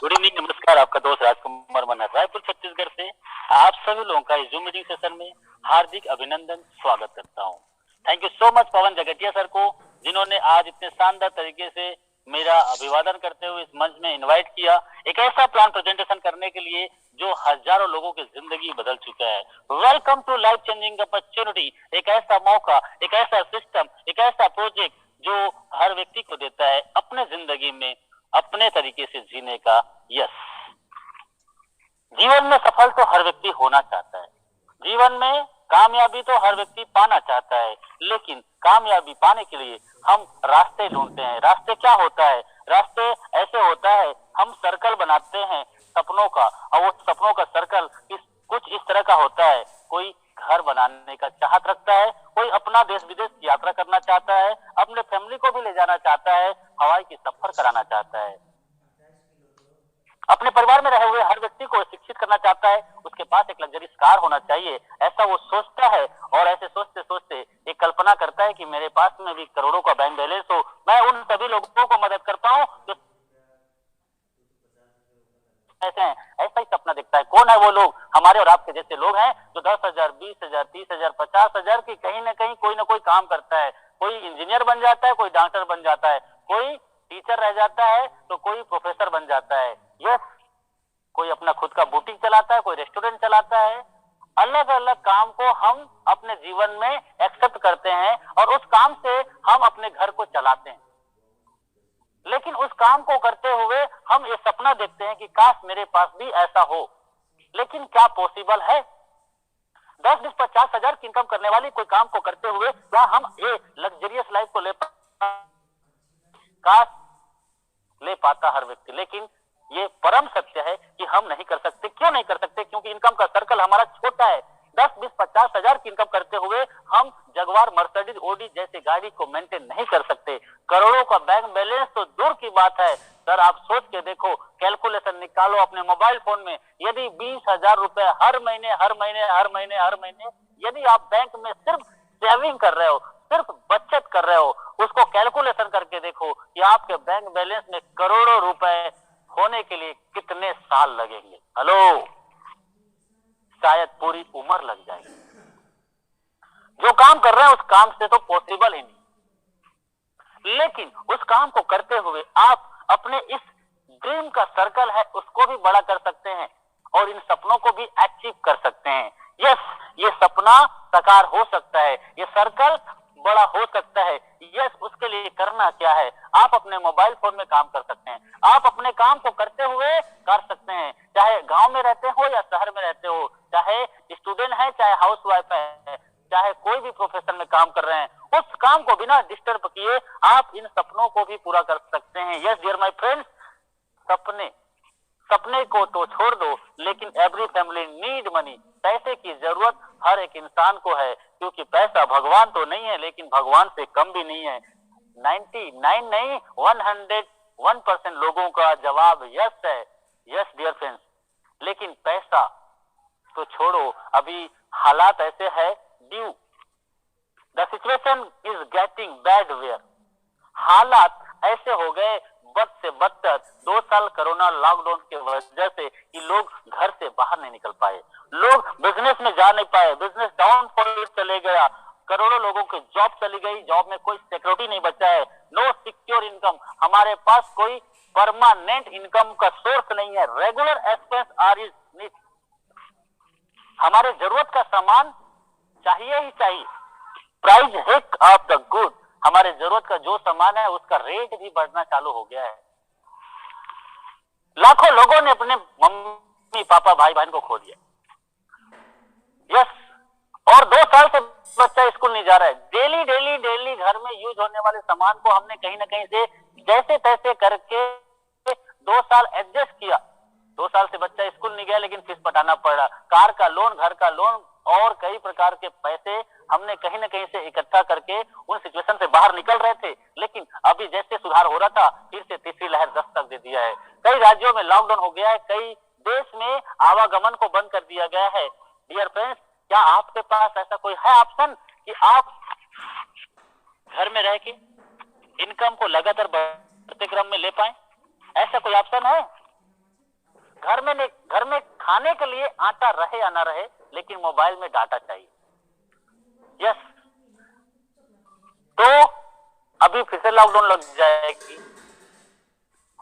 Good evening, नमस्कार। आपका दोस्त राजकुमार मन्ना, रायपुर छत्तीसगढ़ से आप सभी लोगों का इस जूम मीटिंग सेशन में हार्दिक अभिनंदन, स्वागत करता हूं। Thank you so much Pawan Jagtiya sir को, जिन्होंने आज इतने शानदार तरीके से मेरा अभिवादन करते हुए इस मंच में इनवाइट किया, एक ऐसा प्लान प्रेजेंटेशन करने के लिए जो हजारों लोगों की जिंदगी बदल चुका है। Welcome to life changing opportunity, एक ऐसा मौका, एक ऐसा सिस्टम, एक ऐसा प्रोजेक्ट जो हर व्यक्ति को देता है अपने जिंदगी में अपने तरीके से जीने का यस। जीवन में सफल तो हर व्यक्ति होना चाहता है, जीवन में कामयाबी तो हर व्यक्ति पाना चाहता है, लेकिन कामयाबी पाने के लिए हम रास्ते ढूंढते हैं। रास्ते क्या होता है? रास्ते ऐसे होता है, हम सर्कल बनाते हैं सपनों का, और वो सपनों का सर्कल कुछ इस तरह का होता है। कोई घर बनाने का चाहत रखता है, कोई अपना देश विदेश की यात्रा करना चाहता है, अपने फैमिली को भी ले जाना चाहता है, हवाई की सफर कराना चाहता है, अपने परिवार में रहे हुए हर व्यक्ति को शिक्षित करना चाहता है, उसके पास एक लग्जरीज कार होना चाहिए, ऐसा वो सोचता है। और ऐसे सोचते सोचते एक कल्पना करता है कि मेरे पास में भी करोड़ों का बैंक बैलेंस हो, मैं उन सभी लोगों को मदद कर पाऊं जो ऐसे हैं। ऐसा ही सपना दिखता है। कौन है वो लोग? हमारे और आपके जैसे लोग हैं जो 10,000, 20,000, 30,000, 50,000 की कहीं ना कहीं कोई ना कोई काम करता है। कोई इंजीनियर बन जाता है, कोई डॉक्टर बन जाता है, कोई टीचर रह जाता है, तो कोई प्रोफेसर बन जाता है। यस, कोई अपना खुद का बुटीक चलाता है, कोई रेस्टोरेंट चलाता है। अलग अलग काम को हम अपने जीवन में एक्सेप्ट करते हैं और उस काम से हम अपने घर को चलाते हैं। लेकिन उस काम को करते हुए हम ये सपना देखते हैं कि काश मेरे पास भी ऐसा हो। लेकिन क्या पॉसिबल है? 10, 20, 50,000 की इनकम करने वाली कोई काम को करते हुए क्या हम ये लग्जरियस लाइफ को काश ले पाता हर व्यक्ति। लेकिन ये परम सत्य है कि हम नहीं कर सकते। क्यों नहीं कर सकते? क्योंकि इनकम का सर्कल हमारा छोटा है। 10, 20, 50,000 की इनकम करते हुए हम जगवार, मर्सिडीज, ऑडी जैसी गाड़ी को मेंटेन नहीं कर सकते। करोड़ों का बैंक बैलेंस तो दूर की बात है। सर, आप सोच के देखो, कैलकुलेशन निकालो अपने मोबाइल फोन में। यदि 20,000 रुपए हर महीने यदि आप बैंक में सिर्फ सेविंग कर रहे हो, सिर्फ बचत कर रहे हो, उसको कैलकुलेशन करके देखो कि आपके बैंक बैलेंस में करोड़ों रुपए होने के लिए कितने साल लगेंगे। हेलो, शायद पूरी उम्र लग जाएगी। जो काम कर रहे हैं उस काम से तो पॉसिबल ही नहीं। लेकिन उस काम को करते हुए आप अपने इस ड्रीम का सर्कल है उसको भी बड़ा कर सकते हैं और इन सपनों को भी अचीव कर सकते हैं। यस, ये सपना साकार हो सकता है, ये सर्कल बड़ा हो सकता है। यस, उसके लिए करना क्या है? आप अपने मोबाइल फोन में काम कर सकते हैं। आप अपने काम को करते हुए कर सकते हैं, चाहे गांव में रहते हो या शहर में रहते हो, चाहे स्टूडेंट है, चाहे हाउसवाइफ है, चाहे कोई भी प्रोफेशन में काम कर रहे हैं, उस काम को बिना डिस्टर्ब किए आप इन सपनों को भी पूरा कर सकते हैं। यस डियर माय फ्रेंड्स, सपने को तो छोड़ दो, लेकिन एवरी फैमिली नीड मनी। पैसे की जरूरत हर एक इंसान को है, क्योंकि पैसा भगवान तो नहीं है, लेकिन भगवान से कम भी नहीं है। 99 नहीं, 101% लोगों का जवाब यस है। यस डियर फ्रेंड्स, लेकिन पैसा तो छोड़ो, अभी हालात ऐसे है, due the situation is getting bad where. हालात ऐसे हो गए बद से बदतर 2 साल कोरोना लॉकडाउन की वजह से कि लोग घर से बाहर नहीं निकल पाए, लोग बिजनेस में जा नहीं पाए, बिजनेस डाउन फॉल चले गया, करोड़ों लोगों की जॉब चली गई, जॉब में कोई सिक्योरिटी नहीं बचा है, नो सिक्योर इनकम। हमारे पास कोई परमानेंट इनकम का सोर्स नहीं है। Regular expense are is need. हमारे जरूरत का सामान चाहिए ही चाहिए। प्राइस हिक ऑफ द गुड, हमारे जरूरत का जो सामान है उसका रेट भी बढ़ना चालू हो गया है। लाखों लोगों ने अपने मम्मी पापा भाई बहन को खो दिया। यस, और 2 साल से बच्चा स्कूल नहीं जा रहा है। डेली घर में यूज होने वाले सामान को हमने कहीं ना कहीं से जैसे तैसे करके 2 साल एडजस्ट किया। 2 साल से बच्चा स्कूल नहीं गया, लेकिन फीस पटाना पड़ा। कार का लोन, घर का लोन और कई प्रकार के पैसे हमने कहीं ना कहीं से इकट्ठा करके उन सिचुएशन से बाहर निकल रहे थे। लेकिन अभी जैसे सुधार हो रहा था, फिर से तीसरी लहर दस्तक दे दिया है। कई राज्यों में लॉकडाउन हो गया है, कई देश में आवागमन को बंद कर दिया गया है। डियर फ्रेंड्स, क्या आपके पास ऐसा कोई है ऑप्शन कि आप घर में रह के इनकम को लगातार बढ़ते क्रम में ले पाए? ऐसा कोई ऑप्शन है? घर में खाने के लिए आटा रहे या ना रहे, लेकिन मोबाइल में डाटा चाहिए। यस, तो अभी फिर से लॉकडाउन लग जाएगी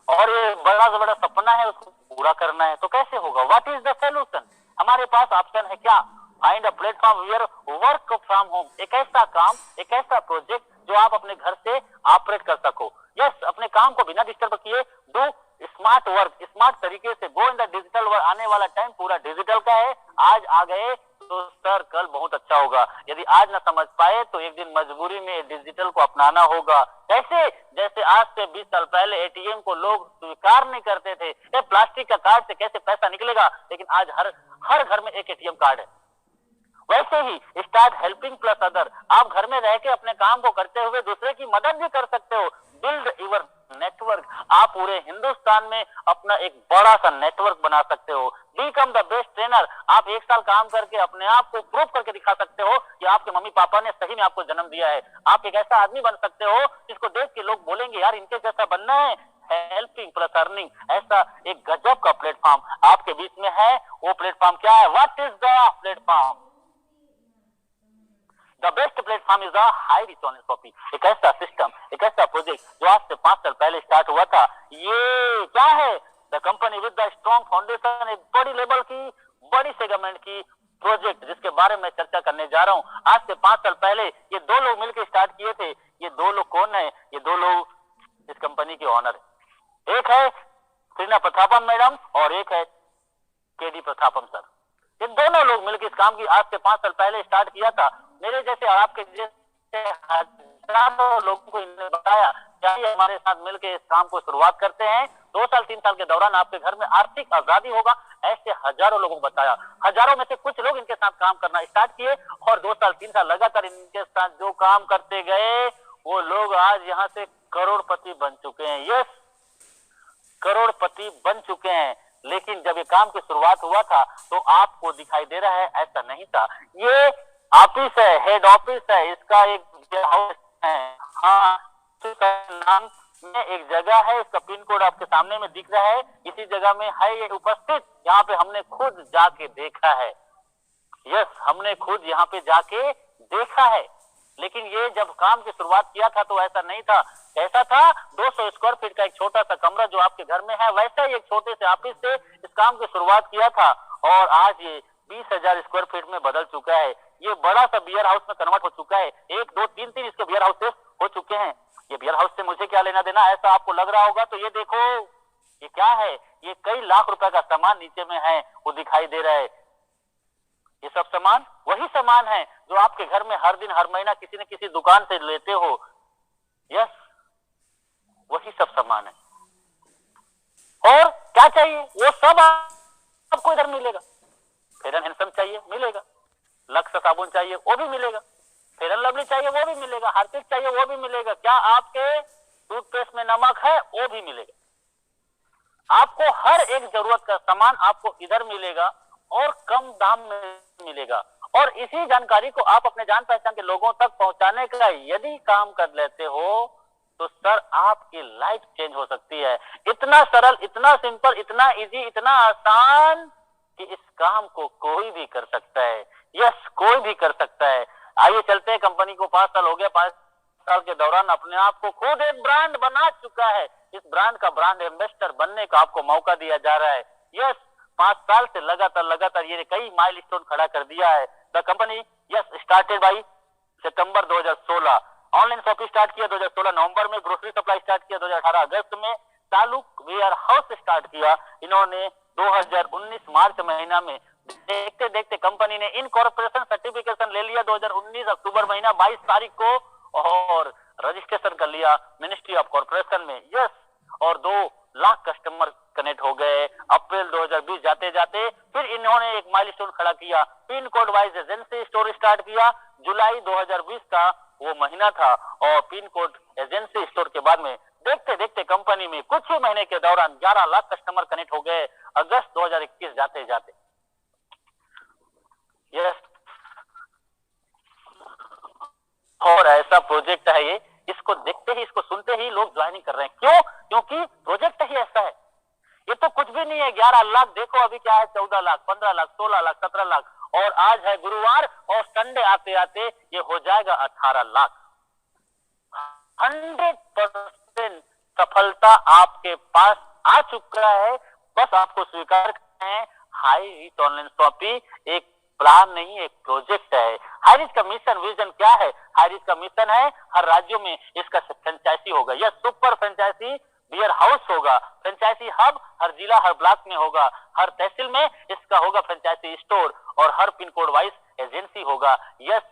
और ये बड़ा से बड़ा सपना है, उसको पूरा करना है, तो कैसे होगा? What is the solution? हमारे पास ऑप्शन है क्या? Find a platform where work from home, एक ऐसा काम, एक ऐसा प्रोजेक्ट जो आप अपने घर से ऑपरेट कर सको। यस, अपने काम को बिना डिस्टर्ब किए डू स्मार्ट वर्क, स्मार्ट तरीके से गो इन द डिजिटल वर्ल्ड। आने वाला टाइम पूरा डिजिटल का है, आज आ गए तो सर कल बहुत अच्छा होगा। यदि आज ना समझ पाए तो एक दिन मजबूरी में डिजिटल को अपनाना होगा। कैसे? जैसे आज से 20 साल पहले एटीएम को लोग स्वीकार नहीं करते थे, ये प्लास्टिक का कार्ड से कैसे पैसा निकलेगा, लेकिन आज हर घर में एक एटीएम कार्ड है। वैसे ही स्टार्ट हेल्पिंग प्लस अदर, आप घर में रह के अपने काम को करते हुए दूसरे की मदद भी कर सकते हो। बिल्ड यूर नेटवर्क, आप पूरे हिंदुस्तान में अपना एक बड़ा सा नेटवर्क बना सकते हो। बिकम द बेस्ट ट्रेनर, आप 1 साल काम करके अपने आप को प्रूव करके दिखा सकते हो कि आपके मम्मी पापा ने सही में आपको जन्म दिया है। आप एक ऐसा आदमी बन सकते हो जिसको देख के लोग बोलेंगे यार इनके जैसा बनना है। हेल्पिंग प्लस अर्निंग, ऐसा एक गजब का प्लेटफॉर्म आपके बीच में है। वो प्लेटफॉर्म क्या है? What is the platform? The best platform is a high rich online shopping, एक ऐसा सिस्टम, एक ऐसा प्रोजेक्ट जो आज से 5 साल पहले स्टार्ट हुआ था। ये क्या है? The company with the strong foundation, एक बड़ी लेवल की, बड़ी सेगमेंट की प्रोजेक्ट जिसके बारे में चर्चा करने जा रहा हूं। आज से 5 साल पहले ये 2 लोग मिलकर स्टार्ट किए थे। ये 2 लोग कौन है? ये 2 लोग इस कंपनी के ऑनर है। एक है श्रीना प्रतापम मैडम और एक है केडी प्रतापम सर। ये दोनों लोग मिलकर इस काम की आज से 5 साल पहले स्टार्ट किया था। मेरे जैसे और आपके जैसे हजारों लोगों को इन्होंने बताया चाहिए हमारे साथ मिलकर इस काम को शुरुआत करते हैं। 2 साल 3 साल के दौरान आपके घर में आर्थिक आजादी होगा, ऐसे हजारों लोगों को बताया। हजारों में से कुछ लोग इनके साथ काम करना स्टार्ट किए और 2 साल 3 साल लगातार इनके साथ जो काम करते गए वो लोग आज यहाँ से करोड़पति बन चुके हैं। यस, करोड़पति बन चुके हैं। लेकिन जब ये काम की शुरुआत हुआ था तो आपको दिखाई दे रहा है ऐसा नहीं था। ये ऑफिस है, हेड ऑफिस है, इसका एक हाउस है, हाँ, नाम में एक जगह है, इसका पिन कोड आपके सामने में दिख रहा है, इसी जगह में है ये उपस्थित। यहाँ पे हमने खुद जाके देखा है। यस, हमने खुद यहाँ पे जाके देखा है। लेकिन ये जब काम की शुरुआत किया था तो ऐसा नहीं था। ऐसा था 200 स्क्वायर फीट का एक छोटा सा कमरा जो आपके घर में है, वैसा ही एक छोटे से ऑफिस से इस काम की शुरुआत किया था और आज ये 20,000 स्क्वायर फीट में बदल चुका है। ये बड़ा सा बियर हाउस में कन्वर्ट हो चुका है। 1 2 3 3 इसके बियर हाउसेस हो चुके हैं। ये बियर हाउस से मुझे क्या लेना देना, ऐसा आपको लग रहा होगा तो ये देखो ये क्या है, ये कई लाख रुपए का सामान नीचे में है, वो दिखाई दे रहा है। ये सब सामान वही सामान है जो आपके घर में हर दिन हर महीना किसी न किसी दुकान से लेते हो। यस, वही सब सामान है। और क्या चाहिए वो सब आपको इधर मिलेगा। फेयर एंड हैंडसम चाहिए मिलेगा, लक्स साबुन चाहिए वो भी मिलेगा, फेयर एंड लवली चाहिए वो भी मिलेगा, हार्पिक चाहिए वो भी मिलेगा, क्या आपके टूथपेस्ट में नमक है वो भी मिलेगा। आपको हर एक जरूरत का सामान आपको इधर मिलेगा और कम दाम में मिलेगा। और इसी जानकारी को आप अपने जान पहचान के लोगों तक पहुंचाने का यदि काम कर लेते हो तो सर आपकी लाइफ चेंज हो सकती है। इतना सरल, इतना सिंपल, इतना इजी, इतना आसान कि इस काम को कोई भी कर सकता है। यस, कोई भी कर सकता है। आइए चलते हैं, कंपनी को 5 साल हो गया, 5 साल के दौरान अपने आप को खुद एक ब्रांड बना चुका है। इस ब्रांड का ब्रांड एम्बेसडर बनने का आपको मौका दिया जा रहा है। यस, 5 साल से लगातार ये कई माइलस्टोन खड़ा कर दिया है। The company yes started by September 2016, online shopping start किया 2016 नवंबर में, ग्रोसरी सप्लाई स्टार्ट किया 2018 अगस्त में, तालुक वेयर हाउस स्टार्ट किया इन्होंने 2019 मार्च महीना में। देखते देखते कंपनी ने इनकॉर्पोरेशन सर्टिफिकेशन ले लिया 2019 अक्टूबर महीना 22 तारीख को और रजिस्ट्रेशन कर लिया मिनिस्ट्री ऑफ कॉर्पोरेशन में। यस, और 2 लाख कस्टमर कनेक्ट हो गए। अप्रैल 2020 जाते जाते फिर इन्होंने एक माइलस्टोन खड़ा किया, pin code wise agency store start किया। जुलाई 2020 का वो महीना था और पिन कोड एजेंसी स्टोर के बाद में देखते देखते कंपनी में कुछ ही महीने के दौरान 11 लाख कस्टमर कनेक्ट हो गए अगस्त 2021 जाते जाते। यस, और ऐसा प्रोजेक्ट है ये, इसको देखते ही, इसको सुनते ही लोग ज्वाइनिंग कर रहे हैं। क्यों? क्योंकि प्रोजेक्ट ही ऐसा है। ये तो कुछ भी नहीं है। 11 लाख देखो अभी क्या है, 14 लाख, 15 लाख, 16 लाख, 17 लाख, और आज है गुरुवार और संडे आते आते ये हो जाएगा 18 लाख। 100% सफलता आपके पास आ चुका है, बस आपको स्वीकार करना है। हाई रीच ऑनलाइन शॉपिंग एक प्लान नहीं, एक प्रोजेक्ट है। हाई रीच का मिशन विजन क्या है? हाई रीच का मिशन है हर राज्यों में इसका फ्रेंचाइजी होगा, यह सुपर फ्रेंचाइजी बियर हाउस होगा, फ्रेंचाइजी हब हर जिला हर ब्लॉक में होगा, हर तहसील में इसका होगा फ्रेंचाइजी स्टोर, और her pin code wise agency होगा। यस,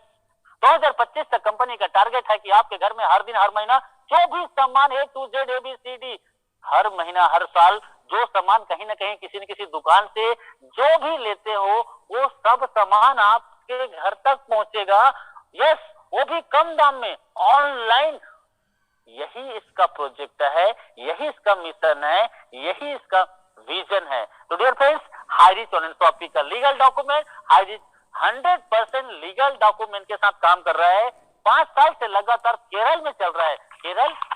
2025 तक कंपनी का टारगेट है कि आपके घर में हर दिन हर महीना जो भी सामान A to Z ABCD, हर महीना हर साल जो सामान कहीं ना कहीं किसी न किसी दुकान से जो भी लेते हो वो सब सामान आपके घर तक पहुंचेगा। यस, वो भी कम दाम में, ऑनलाइन। यही इसका प्रोजेक्ट है, यही इसका मिशन है, यही इसका विजन है। तो dear friends, High Reach online shopping का legal document, High Reach 100% legal document के साथ काम कर रहा है। 5 साल से लगातार केरल में चल रहा है।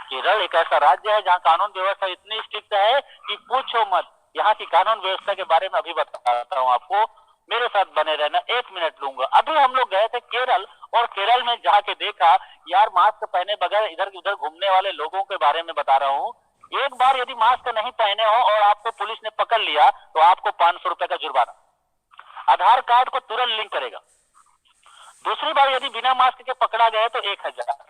केरल एक ऐसा राज्य है जहां कानून व्यवस्था इतनी स्ट्रिक्ट है कि पूछो मत। यहाँ की कानून व्यवस्था के बारे में अभी बताता हूँ आपको, मेरे साथ बने रहना, 1 मिनट लूंगा। अभी हम लोग गए थे केरल, और केरल में जाके देखा यार मास्क पहने बगैर इधर उधर घूमने वाले लोगों के बारे में बता रहा हूँ। एक बार यदि मास्क नहीं पहने हो और आपको पुलिस ने पकड़ लिया तो आपको 500 रुपए का जुर्माना, आधार कार्ड को तुरंत लिंक करेगा। दूसरी बार यदि बिना मास्क के पकड़ा गए तो 1000,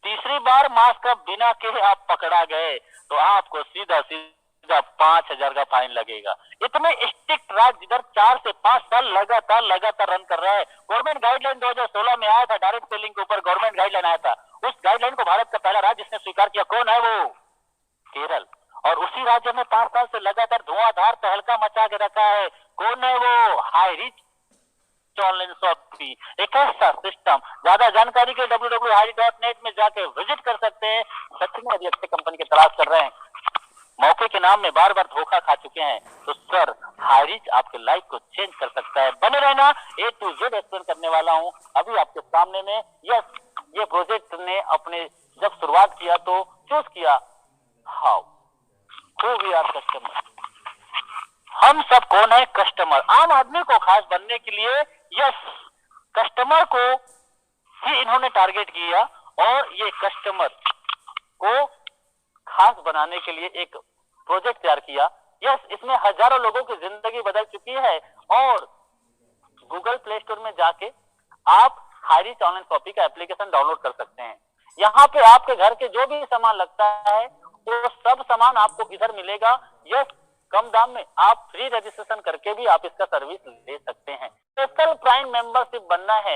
तीसरी बार मास्क बिना के आप पकड़ा गए तो आपको सीधा 5000 का फाइन लगेगा। इतने स्ट्रिक्ट राज्य जिधर 4 से 5 साल लगातार रन कर रहा है। गवर्नमेंट गाइडलाइन 2016 में आया था, डायरेक्ट सेलिंग के ऊपर गवर्नमेंट गाइडलाइन आया था। उस गाइडलाइन को भारत का पहला राज्य जिसने स्वीकार किया, कौन है वो? केरल। और उसी राज्य में 5 साल से लगातार धुआंधार तहलका मचा के रखा है, कौन है वो? High Reach online shopping. एक ऐसा सिस्टम, ज्यादा जानकारी के www.highreach.net में जाके विजिट कर सकते हैं। सच में यदि अच्छी कंपनी की तलाश कर रहे हैं, मौके के नाम में बार बार धोखा खा चुके हैं, तो सर हाई रीच आपके लाइफ को चेंज कर सकता है। बने रहना, A to Z एक्सप्लेन करने वाला हूं अभी आपके सामने में। यस, ये प्रोजेक्ट ने अपने जब शुरुआत किया तो चूज किया how, who we are customer. हम सब कौन है? कस्टमर। आम आदमी को खास बनने के लिए यस, कस्टमर को ही इन्होंने टारगेट किया, और ये कस्टमर को खास बनाने के लिए एक प्रोजेक्ट तैयार किया। यस, इसमें हजारों लोगों की जिंदगी बदल चुकी है। और गूगल प्ले स्टोर में जाके आप हाई रीच ऑनलाइन शॉपिंग का एप्लीकेशन डाउनलोड कर सकते हैं। यहाँ पे आपके घर के जो भी सामान लगता है वो सब सामान आपको इधर मिलेगा। यस, कम दाम में। आप फ्री रजिस्ट्रेशन करके भी आप इसका सर्विस ले सकते हैं। स्पेशल प्राइम मेंबरशिप बनना है,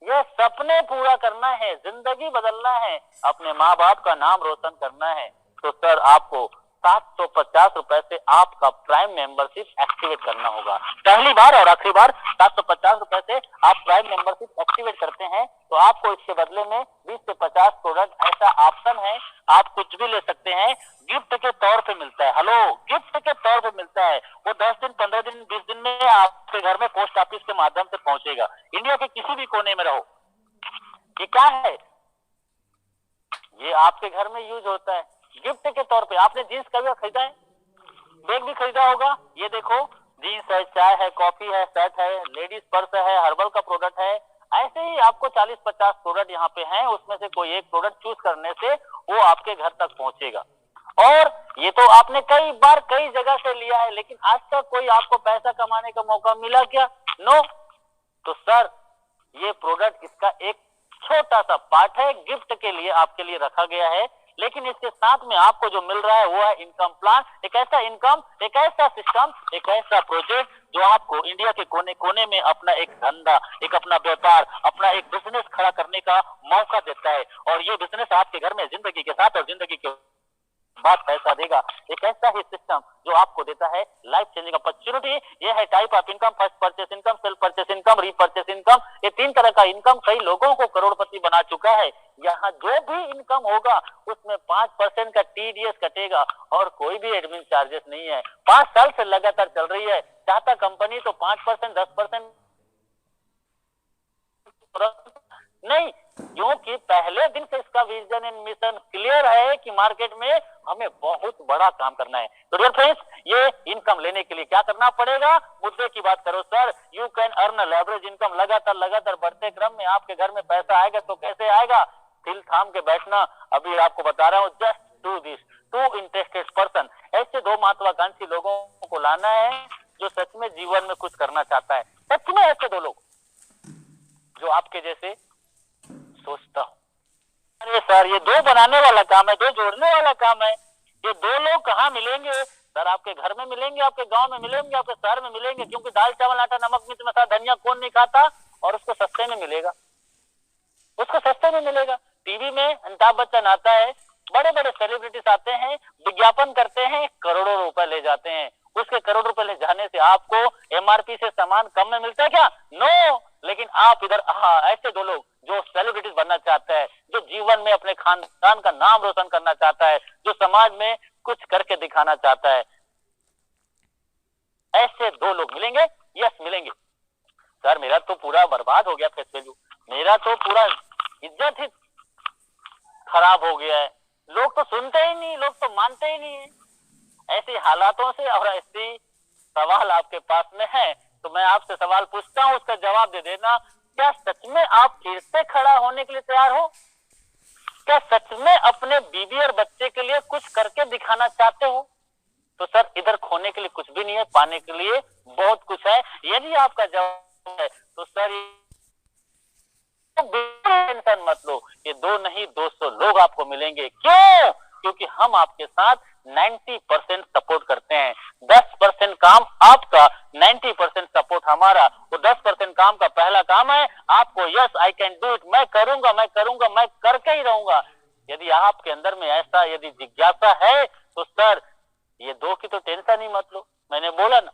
यह सपने पूरा करना है, जिंदगी बदलना है, अपने माँ बाप का नाम रोशन करना है, तो सर आपको 750 रुपए से आपका प्राइम मेंबरशिप एक्टिवेट करना होगा। पहली बार और आखिरी बार 750 रुपए से आप प्राइम मेंबरशिप एक्टिवेट करते हैं तो आपको इसके बदले में 20 से 50 प्रोडक्ट ऐसा ऑप्शन है, आप कुछ भी ले सकते हैं, गिफ्ट के तौर पे मिलता है। हेलो, गिफ्ट के तौर पे मिलता है। वो 10 दिन, 15 दिन, 20 दिन में आपके घर में पोस्ट ऑफिस के माध्यम से पहुंचेगा। इंडिया के किसी भी कोने में रहो। ये क्या है? ये आपके घर में यूज होता है गिफ्ट के तौर पे। आपने जीन्स कभी खरीदा है? बैग भी खरीदा होगा। ये देखो, जीन्स है, चाय है, कॉफी है, शर्ट है, लेडीज पर्स है, हर्बल का प्रोडक्ट है। ऐसे ही आपको 40-50 प्रोडक्ट यहाँ पे हैं, उसमें से कोई एक प्रोडक्ट चूज करने से वो आपके घर तक पहुंचेगा। और ये तो आपने कई बार कई जगह से लिया है, लेकिन आज तक कोई आपको पैसा कमाने का मौका मिला क्या? नो। तो सर ये प्रोडक्ट इसका एक छोटा सा पार्ट है, गिफ्ट के लिए आपके लिए रखा गया है। लेकिन इसके साथ में आपको जो मिल रहा है वो है इनकम प्लान। एक ऐसा इनकम, एक ऐसा सिस्टम, एक ऐसा प्रोजेक्ट जो आपको इंडिया के कोने कोने में अपना एक धंधा, एक अपना व्यापार, अपना एक बिजनेस खड़ा करने का मौका देता है। और ये बिजनेस आपके घर में जिंदगी के साथ और जिंदगी के बाद पैसा देगा। एक ऐसा ही सिस्टम जो आपको देता है लाइफ चेंजिंग अपॉर्चुनिटी। ये है type of income, first purchase income, self purchase income, repurchase income. ये 3 तरह का इनकम कई लोगों को करोड़पति बना चुका है। यहाँ जो भी इनकम होगा उसमें 5% का TDS कटेगा और कोई भी एडमिन चार्जेस नहीं है। 5 साल से लगातार चल रही है। चाहता कंपनी तो 5%, 10% नहीं, क्योंकि पहले दिन से इसका विजन एंड मिशन क्लियर है कि मार्केट में हमें बहुत बड़ा काम करना है। तो डियर फ्रेंड्स, ये इनकम लेने के लिए क्या करना पड़ेगा? मुद्दे की बात करो sir, you can earn leverage income. लगातार लगातार बढ़ते क्रम में आपके घर में पैसा आएगा। तो कैसे आएगा? दिल थाम के बैठना। अभी आपको बता रहा हूँ, just do this. To interested person, ऐसे दो महत्वाकांक्षी लोगों को लाना है जो सच में जीवन में कुछ करना चाहता है। सच में ऐसे दो लोग जो आपके जैसे सोचता हूं, अरे सर ये दो बनाने वाला काम है, दो जोड़ने वाला काम है। ये दो लोग कहाँ मिलेंगे सर? आपके घर में मिलेंगे, आपके गांव में मिलेंगे, आपके शहर में मिलेंगे। क्योंकि दाल चावल आटा नमक मिर्च मसाला धनिया कौन नहीं खाता? और उसको सस्ते में मिलेगा, उसको सस्ते में मिलेगा। टीवी में अमिताभ बच्चन आता है, बड़े बड़े सेलिब्रिटीज आते हैं, विज्ञापन करते हैं, करोड़ों रुपए ले जाते हैं। उसके करोड़ रुपए ले जाने से आपको एमआरपी से सामान कम में मिलता है क्या? नो। लेकिन आप इधर ऐसे दो लोग जो सेलिब्रिटीज बनना चाहता है, जो जीवन में अपने खानदान का नाम रोशन करना चाहता है, जो समाज में कुछ करके दिखाना चाहता है, ऐसे दो लोग मिलेंगे। यस मिलेंगे। सर मेरा तो पूरा बर्बाद हो गया फेस वैल्यू, मेरा तो पूरा इज्जत ही खराब हो गया है, लोग तो सुनते ही नहीं, लोग तो मानते ही नहीं है। ऐसी हालातों से और ऐसी सवाल आपके पास में है, तो मैं आपसे सवाल पूछता हूं, उसका जवाब दे देना। क्या सच में आप फिर से खड़ा होने के लिए तैयार हो? क्या सच में अपने बीवी और बच्चे के लिए कुछ करके दिखाना चाहते हो? तो सर इधर खोने के लिए कुछ भी नहीं है, पाने के लिए बहुत कुछ है। यदि आपका जवाब है तो सर टेंशन मत लो, ये दो नहीं 200 लोग आपको मिलेंगे। क्यों? क्योंकि हम आपके साथ 90% सपोर्ट करते हैं। 10% काम आपका, 90% सपोर्ट हमारा। वो 10% काम का पहला काम है आपको yes I can do it, मैं करूंगा, मैं करूंगा, मैं करके ही रहूंगा। यदि आपके अंदर में ऐसा यदि जिज्ञासा है तो सर ये दो की तो टेंशन ही मत लो। मैंने बोला ना,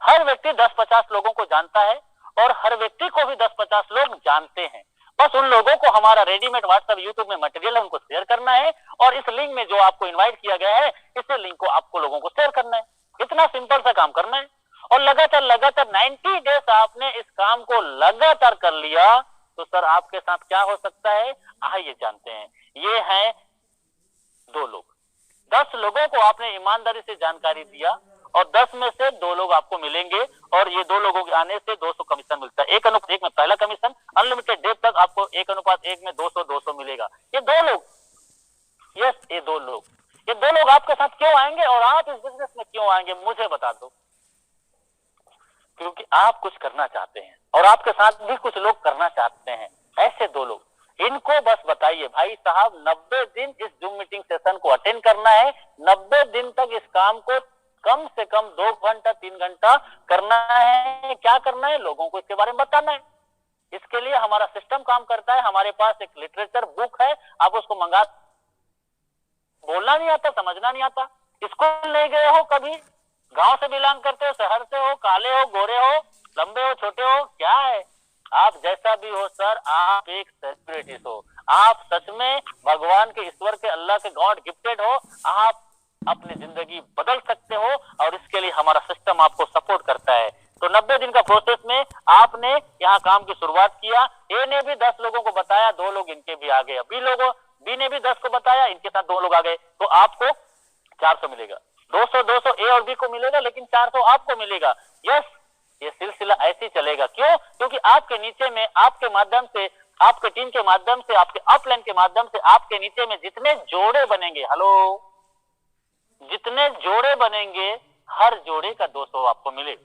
हर व्यक्ति 10-50 लोगों को जानता है और हर व्यक्ति को भी 10-50 लोग जानते हैं। बस उन लोगों को हमारा रेडीमेड व्हाट्सएप यूट्यूब में मटेरियल है उनको शेयर करना है, और इस लिंक में जो आपको इनवाइट किया गया है इस लिंक को आपको लोगों को शेयर करना है। इतना सिंपल सा काम करना है। और लगातार लगातार 90 डेज आपने इस काम को लगातार कर लिया तो सर आपके साथ क्या हो सकता है आइए जानते हैं। ये है दो लोग। 10 लोगों को आपने ईमानदारी से जानकारी दिया और 10 में से 2 लोग आपको मिलेंगे, और ये 2 लोगों के आने से 200 कमीशन मिलता है। 1:1 में पहला कमीशन, अनलिमिटेड डेट तक आपको 1:1 में 200 मिलेगा। ये 2 लोग, यस ये 2 लोग, ये 2 लोग आपके साथ क्यों आएंगे और आप इस बिजनेस में क्यों आएंगे मुझे बता दो। क्योंकि आप कुछ करना चाहते हैं और आपके साथ भी कुछ लोग करना चाहते हैं। ऐसे 2 लोग, इनको बस बताइए भाई साहब 90 दिन इस जूम मीटिंग सेशन को अटेंड करना है। 90 दिन तक इस काम को कम से कम 2 घंटा 3 घंटा करना है। क्या करना है? लोगों को इसके बारे में बताना है। इसके लिए हमारा सिस्टम काम करता है। हमारे पास एक लिटरेचर बुक है, आप उसको मंगा। बोलना नहीं आता, समझना नहीं आता, स्कूल नहीं गए हो, कभी गांव से बिलोंग करते हो, शहर से हो, काले हो, गोरे हो, लंबे हो, छोटे हो, क्या है आप जैसा भी हो सर, आप एक सेलिब्रिटी हो। आप सच में भगवान के, ईश्वर के, अल्लाह के गॉड गिफ्टेड हो। आप अपनी जिंदगी बदल सकते हो और इसके लिए हमारा सिस्टम आपको सपोर्ट करता है। तो 90 दिन का प्रोसेस में आपने यहाँ काम की शुरुआत किया। ए ने भी 10 लोगों को बताया, 2 लोग इनके भी आ गए। बी ने भी 10 को बताया, इनके साथ 2 लोग आ गए। तो आपको 400 मिलेगा। 200 ए और बी को मिलेगा, लेकिन 400 आपको मिलेगा। यस, ये सिलसिला ऐसे चलेगा। क्यों? क्योंकि आपके नीचे में, आपके माध्यम से, आपके टीम के माध्यम से, आपके अपलाइन के माध्यम से आपके नीचे में जितने जोड़े बनेंगे, हेलो, जितने जोड़े बनेंगे हर जोड़े का 200 आपको मिले।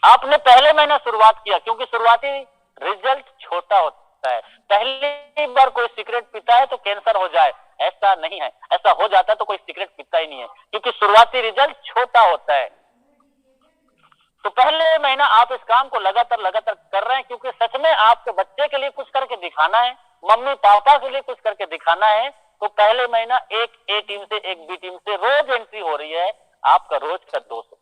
आपने पहले महीना शुरुआत किया, क्योंकि शुरुआती रिजल्ट छोटा होता है। पहली बार कोई सिगरेट पीता है तो कैंसर हो जाए, ऐसा नहीं है। ऐसा हो जाता है तो कोई सिगरेट पीता ही नहीं है, क्योंकि शुरुआती रिजल्ट छोटा होता है। तो पहले महीना आप इस काम को लगातार लगातार कर रहे हैं, क्योंकि सच में आपके बच्चे के लिए कुछ करके दिखाना है, मम्मी पापा के लिए कुछ करके दिखाना है। तो पहले महीना एक ए टीम से, एक बी टीम से रोज एंट्री हो रही है, आपका रोज का 200।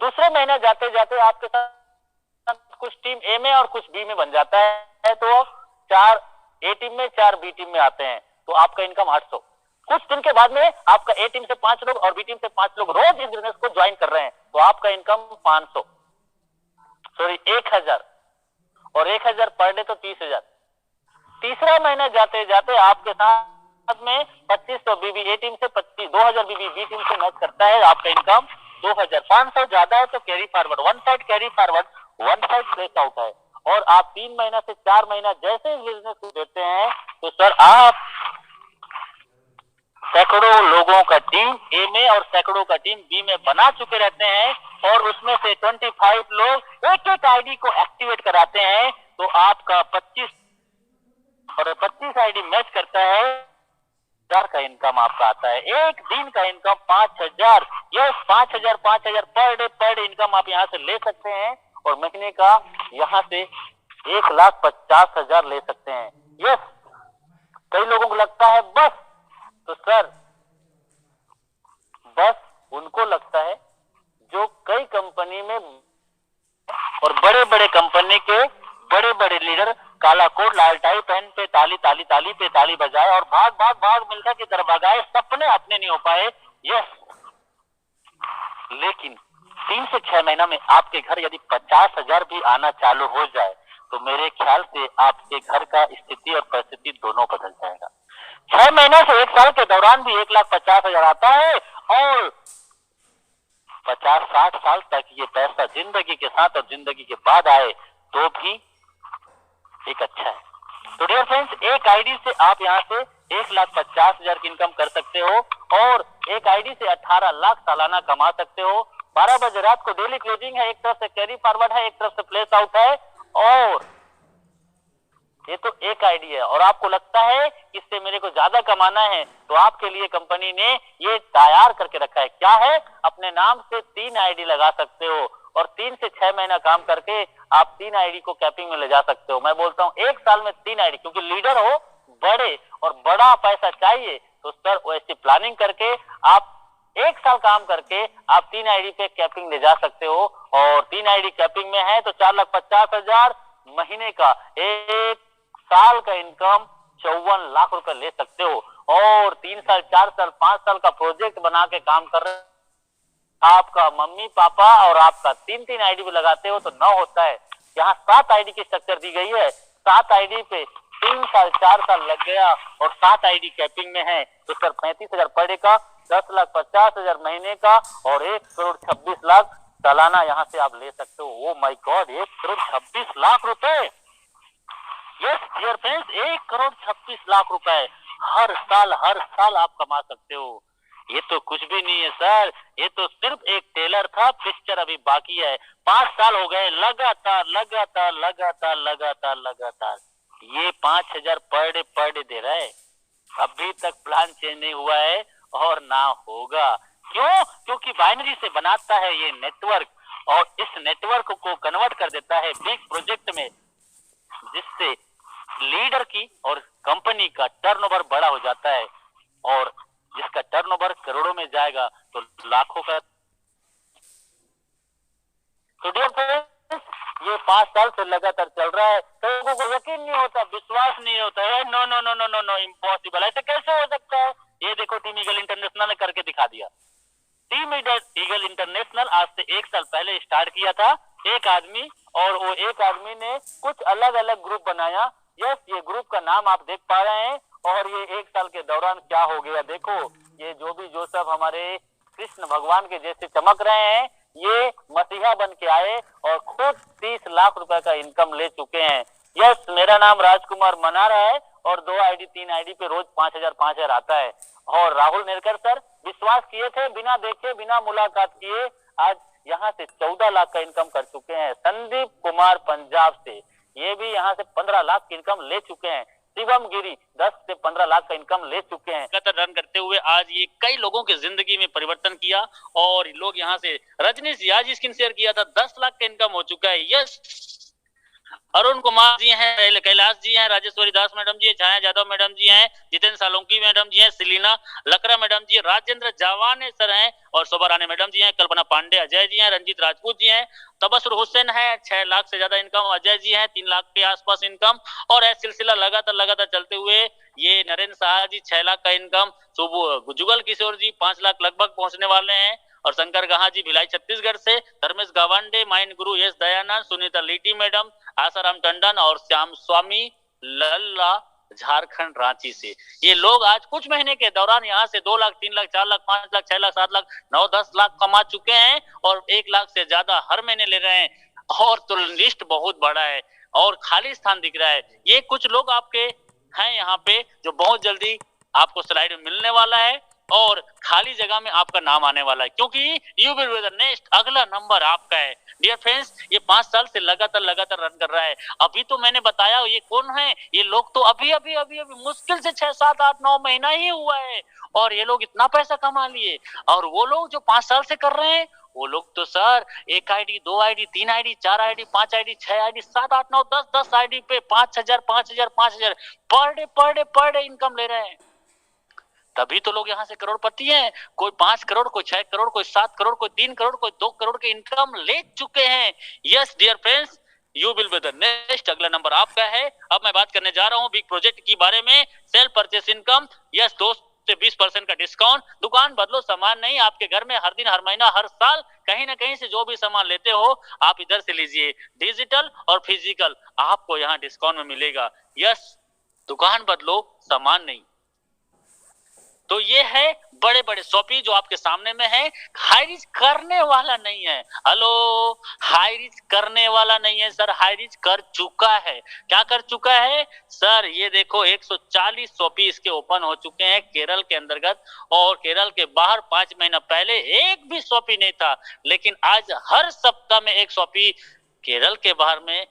दूसरे महीने जाते जाते आपके साथ कुछ टीम ए में और कुछ बी में बन जाता है, तो 4 ए टीम में 4 बी टीम में आते हैं, तो आपका इनकम 800। कुछ दिन के बाद में आपका ए टीम से 5 लोग और बी टीम से 5 लोग रोज इस बिजनेस को ज्वाइन कर रहे हैं, तो आपका इनकम 1000। और 1,000 पर डे तो 30,000। तीसरा महीना जाते जाते आपके साथ में 2500 बीबी ए टीम से 2000 बीबी बी टीम से मैच करता है, आपका इनकम 2500 ज्यादा है तो carry forward, one side carry forward, one side place out है। और आप 3 महीना से 4 महीना जैसे बिजनेस को देते हैं तो सर आप सैकड़ों लोगों का टीम ए में और सैकड़ों का टीम बी में बना चुके रहते हैं, और उसमें से 25 लोग एक एक आईडी को एक्टिवेट कराते हैं, तो आपका 25 आईडी मैच करता है, 1000 का इनकम आपका आता है। एक दिन का income 5000, yes 5000 per day income आप यहाँ से ले सकते हैं, और महीने का यहाँ से 1,50,000 ले सकते हैं। यस, कई लोगों को लगता है बस, तो सर बस उनको लगता है जो कई कंपनी में और बड़े बड़े कंपनी के बड़े बड़े लीडर काला कोट लाल टाई पहन पे ताली ताली ताली पे ताली बजाए और भाग भाग भाग मिलकर की तरफ भगाए, सपने अपने नहीं हो पाए। यस, लेकिन 3 से 6 महीना में आपके घर यदि 50,000 भी आना चालू हो जाए तो मेरे ख्याल से आपके घर का स्थिति और परिस्थिति दोनों बदल जाएगा। 6 महीने से 1 साल के दौरान भी 1,50,000 आता है, और 50-60 साल तक ये पैसा जिंदगी के साथ और जिंदगी के बाद आए तो भी एक अच्छा है। तो डियर फ्रेंड्स, एक आईडी से आप यहाँ से 1,50,000 की इनकम कर सकते हो, और एक आईडी से 18 लाख सालाना कमा सकते हो। 12 बजे रात को डेली क्लोजिंग है, एक तरफ से कैरी फॉरवर्ड है, एक तरफ से प्लेस आउट है, और ये तो एक आईडी है। और आपको लगता है कि इससे मेरे को ज्यादा कमाना है, तो आपके लिए कंपनी ने ये तैयार करके रखा है। क्या है? अपने नाम से 3 आईडी लगा सकते हो, और 3 से 6 महीना काम करके आप 3 आईडी को कैपिंग में ले जा सकते हो। मैं बोलता हूँ 1 साल में 3 आईडी, क्योंकि लीडर हो बड़े और बड़ा पैसा चाहिए, तो सर वैसी प्लानिंग करके आप 1 साल काम करके आप 3 आईडी पे कैपिंग ले जा सकते हो। और 3 आईडी कैपिंग में है तो 4,50,000 महीने का, 1 साल का इनकम 54 लाख रुपए ले सकते हो। और 3 साल 4 साल 5 साल का प्रोजेक्ट बना के काम कर रहे, आपका मम्मी पापा और आपका 3-3 आईडी भी लगाते हो तो 9 होता है। यहाँ 7 आईडी की स्ट्रक्चर दी गई है, 7 आईडी पे 3 साल 4 साल लग गया, और 7 आईडी कैपिंग में है तो सर 35,000 पर डे का, 10,50,000 महीने का, और 1,26,00,000 सालाना यहाँ से आप ले सकते हो। ओ माय गॉड, 1,26,00,000 रुपए। यस डियर फ्रेंड्स, 1,26,00,000 रुपए हर साल आप कमा सकते हो। ये तो कुछ भी नहीं है सर, ये तो सिर्फ एक टेलर था, पिक्चर अभी बाकी है। 5 साल हो गए लगातार लगातार लगातार लगातार लगातार ये 5,000 पर डे दे रहा है। अभी तक प्लान चेंज नहीं हुआ है और ना होगा। क्यों? क्योंकि बाइनरी से बनाता है ये नेटवर्क, और इस नेटवर्क को कन्वर्ट कर देता है बिग प्रोजेक्ट में, जिससे लीडर की और कंपनी का टर्नओवर बड़ा हो जाता है, और जिसका टर्नओवर करोड़ों में जाएगा तो लाखों का। तो डियर फ्रेंड्स, ये 5 साल से लगातार चल रहा है। तो लोगों को यकीन नहीं होता, विश्वास नहीं होता है, no no no no no no, impossible, ऐसे कैसे हो सकता है? ये देखो, टीम ईगल इंटरनेशनल ने करके दिखा दिया। टीम ईगल इंटरनेशनल आज से 1 साल पहले स्टार्ट किया था एक आदमी, और वो एक आदमी ने कुछ अलग अलग ग्रुप बनाया। यस, ये ग्रुप का नाम आप देख पा रहे हैं, और ये 1 साल के दौरान क्या हो गया देखो। ये जो सब हमारे कृष्ण भगवान के जैसे चमक रहे हैं, ये मसीहा बन के आए और खुद 30 लाख रुपए का इनकम ले चुके हैं। यस, मेरा नाम राजकुमार मनारा है, और 2 आईडी 3 आईडी पे रोज 5,000 आता है। और राहुल नेरकर सर विश्वास किए थे, बिना देखे बिना मुलाकात किए आज यहाँ से 14 लाख का इनकम कर चुके हैं। संदीप कुमार पंजाब से, ये भी यहाँ से 15 लाख की इनकम ले चुके हैं। शिवम गिरी 10 से 15 लाख का इनकम ले चुके हैं। लगातार रन करते हुए आज ये कई लोगों की जिंदगी में परिवर्तन किया, और लोग यहाँ से रजनीश आज स्क्रीन शेयर किया था, 10 लाख का इनकम हो चुका है। यस, अरुण कुमार जी हैं, कैलाश जी हैं, राजेश्वरी दास मैडम जी, छाया यादव मैडम जी हैं, जितेंद्र सालोंकी मैडम जी हैं, सिलीना लकड़ा मैडम जी, राजेंद्र जावाने सर हैं, और शोभा रानी मैडम जी हैं, कल्पना पांडे अजय जी हैं, रंजीत राजपूत जी हैं, तबसुर हुसैन है, 6 लाख से ज्यादा इनकम, अजय जी हैं 3 लाख के आसपास इनकम, और ऐसा सिलसिला लगातार चलते हुए ये नरेंद्र शाह जी 6 लाख का इनकम, जुगल किशोर जी 5 लाख लगभग पहुंचने वाले हैं, और शंकर गहा जी भिलाई छत्तीसगढ़ से, धर्मेश गवांडे, माइन गुरु यश दयानंद, सुनीता लीटी मैडम, आसाराम टंडन और श्याम स्वामी लल्ला झारखंड रांची से। ये लोग आज कुछ महीने के दौरान यहाँ से 2 लाख, 3 लाख, 4 लाख, 5 लाख, 6 लाख, 7 लाख, 9, 10 लाख कमा चुके हैं और 1 लाख से ज्यादा हर महीने ले रहे हैं। और तो लिस्ट बहुत बड़ा है और खाली स्थान दिख रहा है। ये कुछ लोग आपके हैं यहाँ पे जो बहुत जल्दी आपको स्लाइड में मिलने वाला है और खाली जगह में आपका नाम आने वाला है, क्योंकि you will be the next, अगला नंबर आपका है। डियर फ्रेंड्स, ये 5 साल से लगातार रन कर रहा है। अभी तो मैंने बताया ये कौन है, ये लोग तो अभी मुश्किल से 6, 7, 8, 9 महीना ही हुआ है और ये लोग इतना पैसा कमा लिए। और वो लोग जो 5 साल से कर रहे हैं, वो लोग तो sir 1 ID, 2 ID, 3 ID, 4 ID, 5 ID, 6 ID, 7, 8, 9, 10 ID पे 5,000 पर डे इनकम ले रहे हैं। तभी तो लोग यहाँ से करोड़पति हैं। कोई 5 करोड़, कोई 6 करोड़, कोई 7 करोड़, कोई 3 करोड़, कोई 2 करोड़ के इनकम ले चुके हैं। Yes dear friends, you will be the next, अगला नंबर आपका है। अब मैं बात करने जा रहा हूँ बिग प्रोजेक्ट की बारे में। सेल्फ परचेस इनकम, यस 2 से 20% का डिस्काउंट। दुकान बदलो, सामान नहीं। आपके घर में हर दिन, हर महीना, हर साल कहीं ना कहीं से जो भी सामान लेते हो आप इधर से लीजिए। डिजिटल और फिजिकल आपको यहाँ डिस्काउंट में मिलेगा। यस, दुकान बदलो, सामान नहीं। तो ये है बड़े बड़े शॉपी जो आपके सामने में है। हाई रिस्क करने वाला नहीं है। हेलो, हाई रिस्क करने वाला नहीं है सर, हाई रिस्क कर चुका है। क्या कर चुका है सर? ये देखो 140 शॉपी इसके ओपन हो चुके हैं केरल के अंतर्गत, और केरल के बाहर 5 महीना पहले एक भी शॉपी नहीं था, लेकिन आज हर सप्ताह में एक शॉपी केरल के बाहर में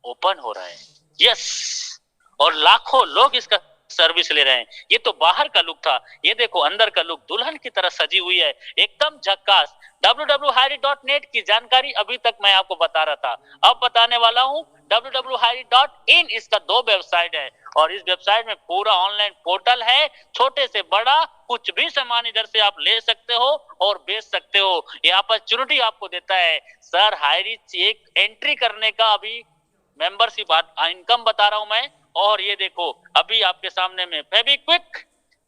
ओपन हो रहा है। यस, और लाखों लोग इसका सर्विस ले रहे हैं। ये तो बाहर का लुक था, ये देखो अंदर का लुक दुल्हन की तरह सजी हुई है, एकदम झक्कास। www.highreach.net की जानकारी अभी तक मैं आपको बता रहा था, अब बताने वाला हूं www.highreach.in। इसका 2 वेबसाइट है और इस वेबसाइट में पूरा ऑनलाइन पोर्टल है। छोटे से बड़ा कुछ भी सामान इधर से आप ले सकते हो और बेच सकते हो। ये अपॉर्चुनिटी आपको देता है सर। हाईरीच एक एंट्री करने का अभी मेंबरशिप इनकम बता रहा हूं मैं। और ये देखो अभी आपके सामने में फेविक्विक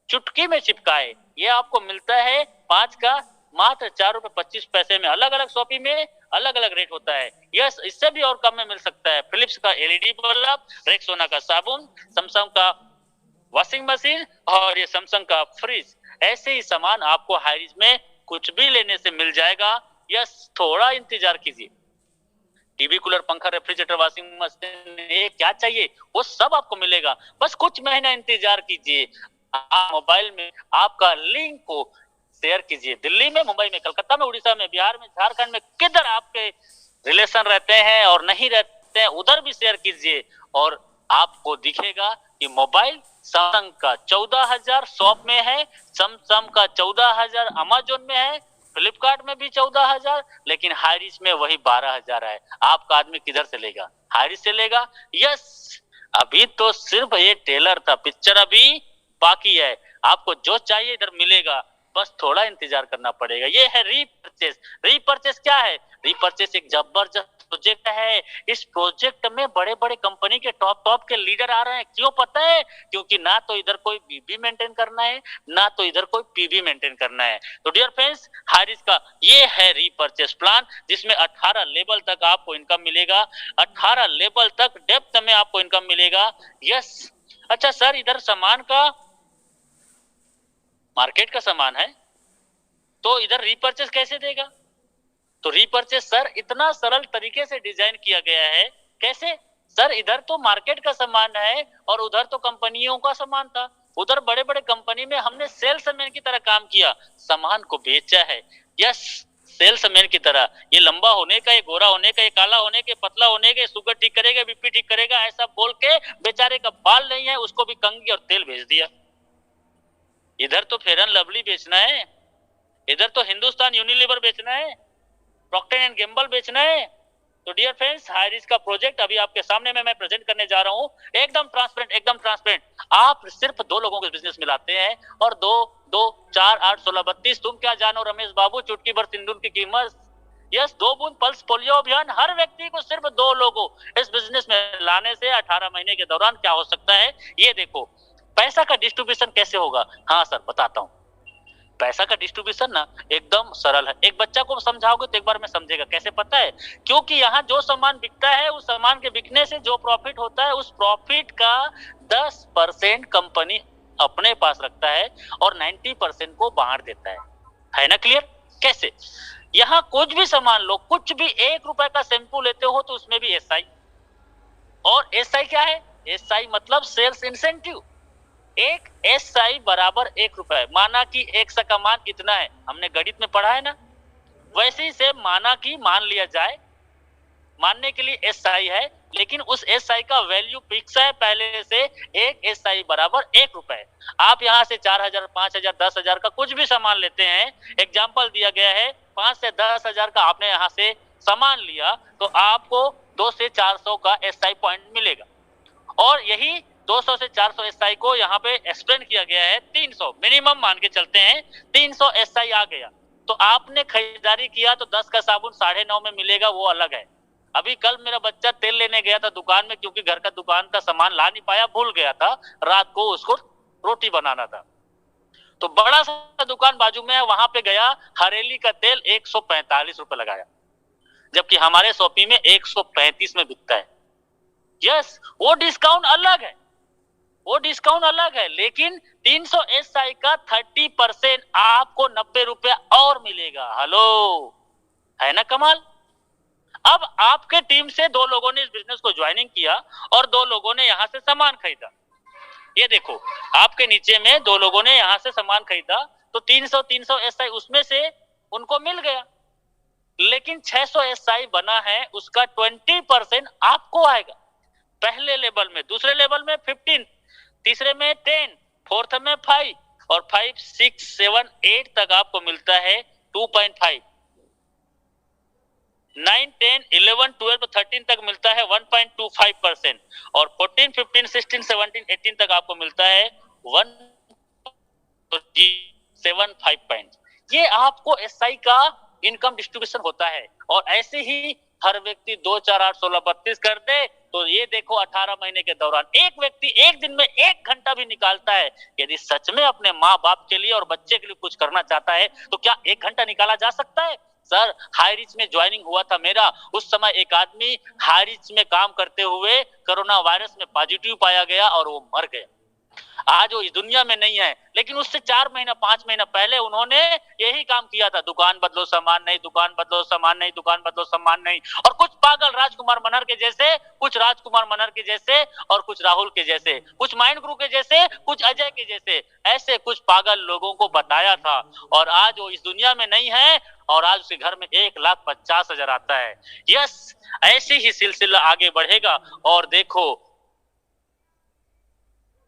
चुटकी में चिपकाए, ये आपको मिलता है 5 का मात्र 4 रुपए 25 पैसे में। अलग अलग शॉपी में अलग अलग रेट होता है। यस, इससे भी और कम में मिल सकता है। फिलिप्स का एलईडी बल्ब, रेक्सोना का साबुन, सैमसंग का वॉशिंग मशीन और ये सैमसंग का फ्रिज, ऐसे ही सामान आपको हाईरीच में कुछ भी लेने से मिल जाएगा। यस, थोड़ा इंतजार कीजिए। टीवी, कूलर, पंखा, रेफ्रिजरेटर, वॉशिंग मशीन, ये क्या चाहिए वो सब आपको मिलेगा। बस कुछ महीना इंतजार कीजिए। आप मोबाइल में आपका लिंक को शेयर कीजिए। दिल्ली में, मुंबई में, कलकत्ता में, उड़ीसा में, बिहार में, झारखंड में, किधर आपके रिलेशन रहते हैं और नहीं रहते हैं उधर भी शेयर कीजिए और आपको दिखेगा कि मोबाइल सैमसंग का 14,000 शॉप में है, सैमसंग का 14,000 अमेजोन में है, फ्लिपकार्ट में भी 14,000, लेकिन हाईरीच में वही 12,000 है। आपका आदमी किधर से लेगा? हाईरीच से लेगा। यस, अभी तो सिर्फ ये ट्रेलर था, पिक्चर अभी बाकी है। आपको जो चाहिए इधर मिलेगा, बस थोड़ा इंतजार करना पड़ेगा। ये है रीपरचेस। रीपरचेस क्या है? रीपरचेस एक जबरदस्त प्रोजेक्ट है। इस प्रोजेक्ट में बड़े बड़े कंपनी के टॉप के लीडर आ रहे हैं। क्यों पता है? क्योंकि ना तो इधर कोई बीबी मेंटेन करना है, ना तो इधर कोई पीबी मेंटेन करना है। तो डियर फ्रेंड्स, हाईरीच का ये है रीपरचेस प्लान, जिसमें 18 लेवल तक आपको इनकम मिलेगा। 18 लेवल तक डेप्थ में आपको इनकम मिलेगा। यस, अच्छा सर, इधर सामान का मार्केट का सामान है तो इधर रीपरचेस कैसे देगा? तो रीपरचेस सर इतना सरल तरीके से डिजाइन किया गया है। कैसे सर? इधर तो मार्केट का सामान है और उधर तो कंपनियों का सामान था। उधर बड़े बड़े कंपनी में हमने सेल्समैन की तरह काम किया, सामान को बेचा है। यस, सेल्समैन की तरह। ये लंबा होने का, ये गोरा होने का, ये काला होने के, पतला होने के, शुगर ठीक करेगा, बीपी ठीक करेगा, ऐसा बोल के बेचारे का बाल नहीं है उसको भी कंघी और तेल भेज दिया। इधर तो फेयर एंड लवली बेचना है, इधर तो हिंदुस्तान यूनिलीवर बेचना है, प्रॉक्टर एंड गैम्बल बेचना है। तो डियर फ्रेंड्स, हाईरीच का प्रोजेक्ट अभी आपके सामने में मैं प्रेजेंट करने जा रहा हूं। एकदम ट्रांसपेरेंट, एकदम ट्रांसपेरेंट। आप सिर्फ 2 लोगों के बिजनेस मिलाते हैं और 2 2 4 8 16 32, तुम क्या जानो रमेश बाबू, चुटकी भर सिंदूर की कीमत। यस, 2 बूंद पल्स पोलियो अभियान, हर व्यक्ति को सिर्फ 2 लोगों इस बिजनेस में लाने से 18 महीने के दौरान क्या हो सकता है ये देखो। पैसा का डिस्ट्रीब्यूशन कैसे होगा? हाँ सर बताता हूँ। पैसा का डिस्ट्रीब्यूशन ना एकदम सरल है। एक बच्चा को समझाओगे तो एक बार में समझेगा। कैसे पता है? क्योंकि यहाँ जो सामान बिकता है उस सामान के बिकने से जो प्रॉफिट होता है उस प्रॉफिट का 10% कंपनी अपने पास रखता है और 90% को बाहर देता है ना? क्लियर? कैसे? यहाँ कुछ भी सामान लो, कुछ भी 1 रुपए का शैम्पू लेते हो तो उसमें भी एसआई, और एसआई क्या है? एसआई मतलब सेल्स इंसेंटिव। एक एसआई बराबर 1 रुपए। माना कि एक सा का मान इतना है, हमने गणित में पढ़ा है ना? वैसे ही से माना कि मान लिया जाए, मानने के लिए एसआई है, लेकिन उस एसआई का वैल्यू फिक्स है पहले से। एक एसआई बराबर 1 रुपए। आप यहाँ से 4,000, 5,000, 10,000 का कुछ भी सामान लेते हैं, एग्जाम्पल दिया गया है 5 से 10,000 का आपने यहाँ से सामान लिया तो आपको 2 से 400 का एसआई पॉइंट मिलेगा। और यही 200 से 400 एसआई को यहाँ पे एक्सप्लेन किया गया है 300 मिनिमम मान के चलते हैं। 300 एसआई आ गया तो आपने खरीदारी किया तो 10 का साबुन 9.5 में मिलेगा, वो अलग है। अभी कल मेरा बच्चा तेल लेने गया था दुकान में, क्योंकि घर का दुकान का सामान ला नहीं पाया, भूल गया था, रात को उसको रोटी बनाना था। तो बड़ा सा दुकान बाजू में है, वहां पे गया, हरेली का तेल 145 रुपए लगाया, जबकि हमारे शॉपी में 135 में बिकता है। यस, वो डिस्काउंट अलग है, वो डिस्काउंट अलग है, लेकिन 300 एसआई का 30% आपको 90 रुपया और मिलेगा। हेलो, है ना कमाल? अब आपके टीम से 2 लोगों ने इस बिजनेस को ज्वाइनिंग किया और 2 लोगों ने यहां से सामान खरीदा। ये देखो, आपके नीचे में 2 लोगों ने यहां से सामान खरीदा तो 300 एसआई उसमें से उनको मिल गया, लेकिन 600 एसआई बना है, उसका 20% आपको आएगा। पहले लेवल में, दूसरे लेवल में 15, तीसरे में 10, फोर्थ में 5 और 5, 6, 7, 8 तक आपको मिलता है 2.5। 9, 10, 11, 12, 13 तक मिलता है 1.25% और 14, 15, 16, 17, 18 तक आपको मिलता है 1.75 पॉइंट। ये आपको एसआई का इनकम डिस्ट्रीब्यूशन होता है। और ऐसे ही हर व्यक्ति 2, 4, 8, 16, 32 कर दे तो ये देखो 18 महीने के दौरान एक व्यक्ति एक दिन में 1 घंटा भी निकालता है। यदि सच में अपने माँ बाप के लिए और बच्चे के लिए कुछ करना चाहता है तो क्या 1 घंटा निकाला जा सकता है? सर, हाई रिच में ज्वाइनिंग हुआ था मेरा, उस समय एक आदमी हाई रिच में काम करते हुए कोरोना वायरस में पॉजिटिव पाया गया और वो मर गया। आज वो इस दुनिया में नहीं है, लेकिन उससे 4 महीना 5 महीना पहले उन्होंने यही काम किया था, दुकान बदलो सामान नहीं, दुकान बदलो सामान नहीं, दुकान बदलो सामान नहीं। और कुछ पागल राजकुमार मनहर के जैसे, कुछ राजकुमार मनहर के जैसे और कुछ राहुल के जैसे, कुछ माइंड गुरु के जैसे, कुछ अजय के जैसे, ऐसे कुछ पागल लोगों को बताया था और आज वो इस दुनिया में नहीं है और आज उसके घर में 1,50,000 आता है। यस, ऐसे ही सिलसिला आगे बढ़ेगा और देखो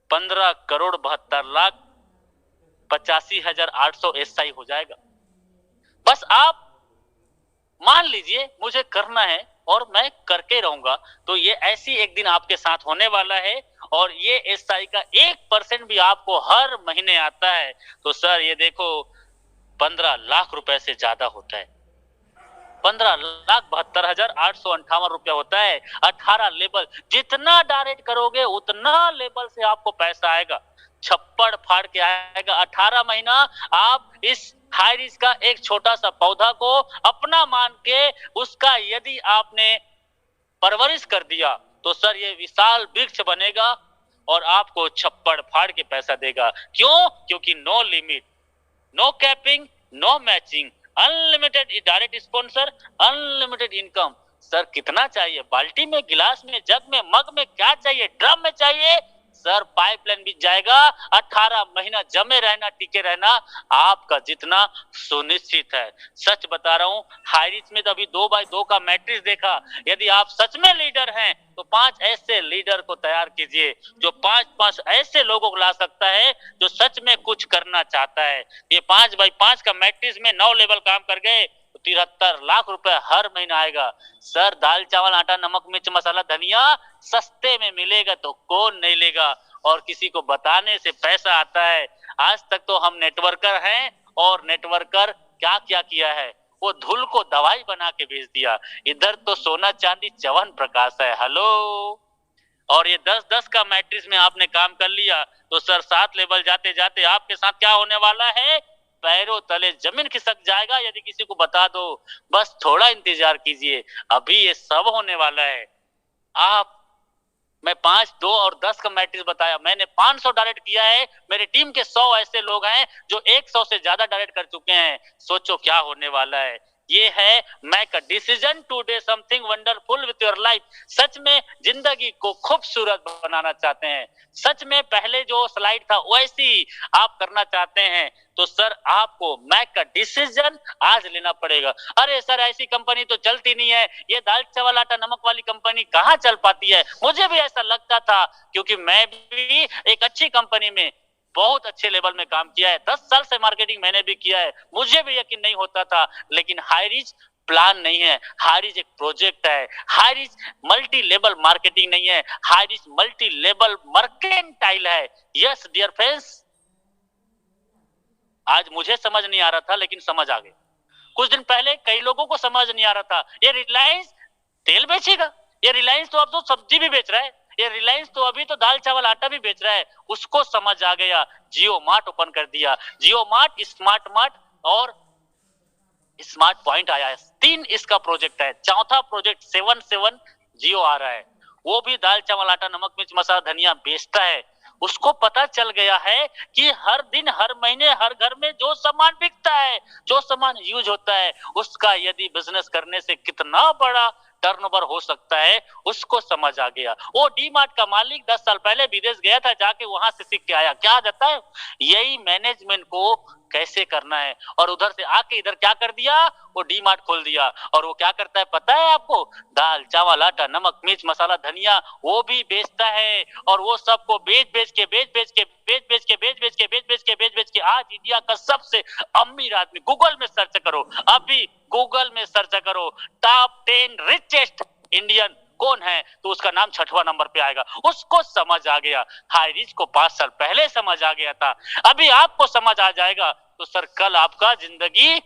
15,72,85,800 एसआई हो जाएगा। बस आप मान लीजिए मुझे करना है और मैं करके रहूंगा, तो ये ऐसी एक दिन आपके साथ होने वाला है और ये एसआई का 1% भी आपको हर महीने आता है तो सर ये देखो 15 लाख रुपए से ज्यादा होता है। 15,72,858 रुपया होता है। 18 लेवल, जितना डायरेक्ट करोगे उतना लेवल से आपको पैसा आएगा, छप्पड़ फाड़ के आएगा। 18 महीना आप इस हाई रिस्क का एक छोटा सा पौधा को अपना मान के उसका यदि आपने परवरिश कर दिया तो सर ये विशाल वृक्ष बनेगा और आपको छप्पड़ फाड़ के पैसा देगा। क्यों? क्योंकि no limit, no capping, no matching, unlimited direct sponsor, unlimited income. Sir कितना चाहिए? बाल्टी में, गिलास में, जग में, मग में, क्या चाहिए? ड्रम में चाहिए? सर पाइपलाइन भी जाएगा। 18 महीना जमे रहना, टिके रहना आपका जितना सुनिश्चित है। सच बता रहा हूं, हाई रिच में तो अभी 2x2 का मैट्रिक्स देखा। यदि आप सच में लीडर हैं तो 5 ऐसे लीडर को तैयार कीजिए जो 5 ऐसे लोगों को ला सकता है जो सच में कुछ करना चाहता है। ये 5x5 का मैट्रिक्स में 9 लेवल काम कर गए तो 73 लाख रुपए हर महीना आएगा। सर दाल चावल आटा नमक मिर्च मसाला धनिया सस्ते में मिलेगा तो कौन नहीं लेगा? और किसी को बताने से पैसा आता है। आज तक तो हम नेटवर्कर हैं और नेटवर्कर क्या क्या किया है, वो धूल को दवाई बना के बेच दिया। इधर तो सोना चांदी च्यवन प्रकाश है। हेलो, और ये 10-10 का मैट्रिक्स में आपने काम कर लिया तो सर 7 लेवल जाते जाते आपके साथ क्या होने वाला है? पैरों तले जमीन खिसक जाएगा यदि किसी को बता दो। बस थोड़ा इंतजार कीजिए, अभी ये सब होने वाला है। आप मैं 5, 2 और 10 का मैट्रिक्स बताया, मैंने 500 डायरेक्ट किया है, मेरी टीम के 100 ऐसे लोग हैं जो 100 से ज्यादा डायरेक्ट कर चुके हैं। सोचो क्या होने वाला है। ये है make a decision today something wonderful with your life. सच में जिंदगी को खूबसूरत बनाना चाहते हैं, सच में पहले जो स्लाइड था वैसी आप करना चाहते हैं, तो सर आपको मेक अ डिसीजन आज लेना पड़ेगा। अरे सर ऐसी कंपनी तो चलती नहीं है, ये दाल चावल आटा नमक वाली कंपनी कहाँ चल पाती है। मुझे भी ऐसा लगता था, क्योंकि मैं भी एक अच्छी कंपनी में बहुत अच्छे लेवल में काम किया है, 10 साल से मार्केटिंग मैंने भी किया है, मुझे भी यकीन नहीं होता था। लेकिन हाईरिच प्लान नहीं है, हाईरिच एक प्रोजेक्ट है, हाईरिच मल्टी लेवल मार्केटिंग नहीं है, हाईरिच मल्टी लेवल मर्केंटाइल है। यस डियर फ्रेंड्स, आज मुझे समझ नहीं आ रहा था लेकिन समझ आ गया। कुछ दिन पहले कई लोगों को समझ नहीं आ रहा था, ये रिलायंस तेल बेचेगा, ये रिलायंस तो अब तो सब्जी भी बेच रहा है, ये रिलायंस तो अभी तो दाल चावल आटा भी बेच रहा है। उसको समझ आ गया, जियो मार्ट ओपन कर दिया। जियो मार्ट, स्मार्ट मार्ट और स्मार्ट पॉइंट आया है। 3 इसका प्रोजेक्ट है। चौथा प्रोजेक्ट 7 जियो आ रहा है, वो भी दाल चावल आटा नमक मिर्च मसाला धनिया बेचता है। उसको पता चल गया है कि हर दिन हर महीने हर घर में जो सामान बिकता है, जो सामान यूज होता है, उसका यदि बिजनेस करने से कितना बड़ा टर्नओवर हो सकता है, उसको समझ आ गया। वो डी मार्ट का मालिक 10 साल पहले विदेश गया था, जाके वहां से सीख के आया। क्या जाता है, यही मैनेजमेंट को कैसे करना है, और उधर से आके इधर क्या कर दिया, वो डी मार्ट खोल दिया। और वो क्या करता है पता है आपको, दाल चावल आटा नमक मिर्च मसाला धनिया वो भी बेचता है। और वो सबको बेच के आज इंडिया का सबसे अमीर आदमी, गूगल में सर्च करो, अभी गूगल में सर्च करो टॉप 10 रिचेस्ट इंडियन कौन है, तो उसका नाम 6वां नंबर पे आएगा। उसको समझ आ गया। हाईरिच को 5 साल पहले समझ आ गया था, अभी आपको समझ आ जाएगा, तो सर कल आपका जिंदगी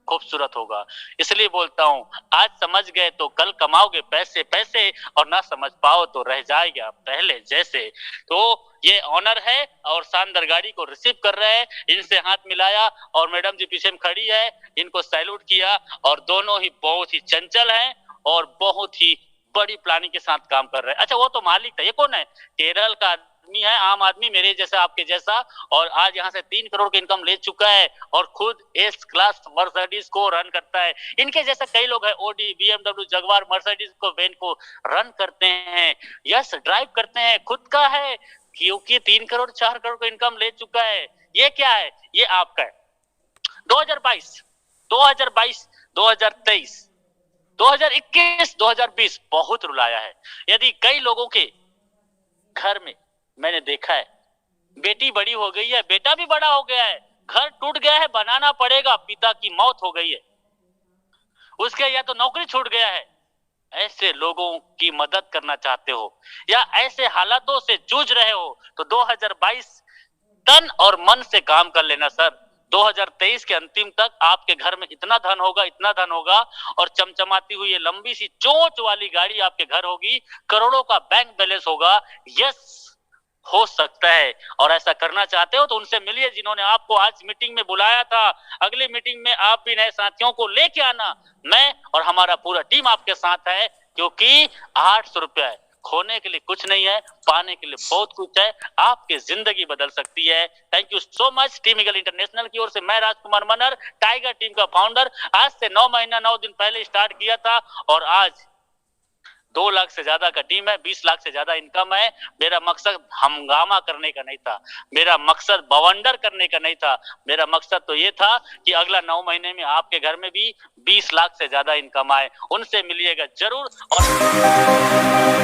खूबसूरत होगा। इसलिए बोलता हूं, आज समझ गए तो कल कमाओगे पैसे पैसे, और ना समझ पाओ तो रह जाएगा पहले जैसे। तो ये ऑनर है और शानदार गाड़ी को रिसीव कर रहे हैं, इनसे हाथ मिलाया और मैडम जी पीछे में खड़ी है, इनको सैल्यूट किया। और दोनों ही बहुत ही चंचल हैं और बहुत ही बड़ी प्लानिंग के साथ काम कर रहे हैं। अच्छा वो तो मालिक था, ये कौन है, केरल का आदमी है, आम आदमी मेरे जैसा आपके जैसा, और आज यहाँ से 3 करोड़ की इनकम ले चुका है और खुद एस क्लास मर्सिडीज को रन करता है। इनके जैसा कई लोग हैं, ओडी बीएमडब्ल्यू जगवार मर्सिडीज को वैन को रन करते हैं, यस ड्राइव करते हैं, खुद का है, क्योंकि 3 करोड़ 4 करोड़ का इनकम ले चुका है। ये क्या है, ये आपका है। 2022 2022 2023 2021 2020 बहुत रुलाया है। यदि कई लोगों के घर में मैंने देखा है, बेटी बड़ी हो गई है, बेटा भी बड़ा हो गया है, घर टूट गया है, बनाना पड़ेगा, पिता की मौत हो गई है, उसके या तो नौकरी छूट गया है, ऐसे लोगों की मदद करना चाहते हो या ऐसे हालातों से जूझ रहे हो, तो 2022 तन और मन से काम कर लेना सर। 2023 के अंतिम तक आपके घर में इतना धन होगा और चमचमाती हुई ये लंबी सी चोंच वाली गाड़ी आपके घर होगी, करोड़ों का बैंक बैलेंस होगा। यस हो सकता है, और ऐसा करना चाहते हो तो उनसे मिलिए जिन्होंने आपको आज मीटिंग में बुलाया था। अगली मीटिंग में आप भी नए साथियों को लेके आना, मैं और हमारा पूरा टीम आपके साथ है, क्योंकि 800 रुपया है, खोने के लिए कुछ नहीं है, पाने के लिए बहुत कुछ है, आपकी जिंदगी बदल सकती है। Thank you so much. Team eagle international की ओर से मैं राजकुमार मनहर, टाइगर टीम का फाउंडर, आज से 9 महीना 9 दिन पहले स्टार्ट किया था और आज 2 लाख से ज्यादा का टीम है, 20 लाख से ज्यादा इनकम है। मेरा मकसद हंगामा करने का नहीं था, मेरा मकसद बवंडर करने का नहीं था, मेरा मकसद तो ये था कि अगला 9 महीने में आपके घर में भी 20 लाख से ज्यादा इनकम आए। उनसे मिलिएगा जरूर। और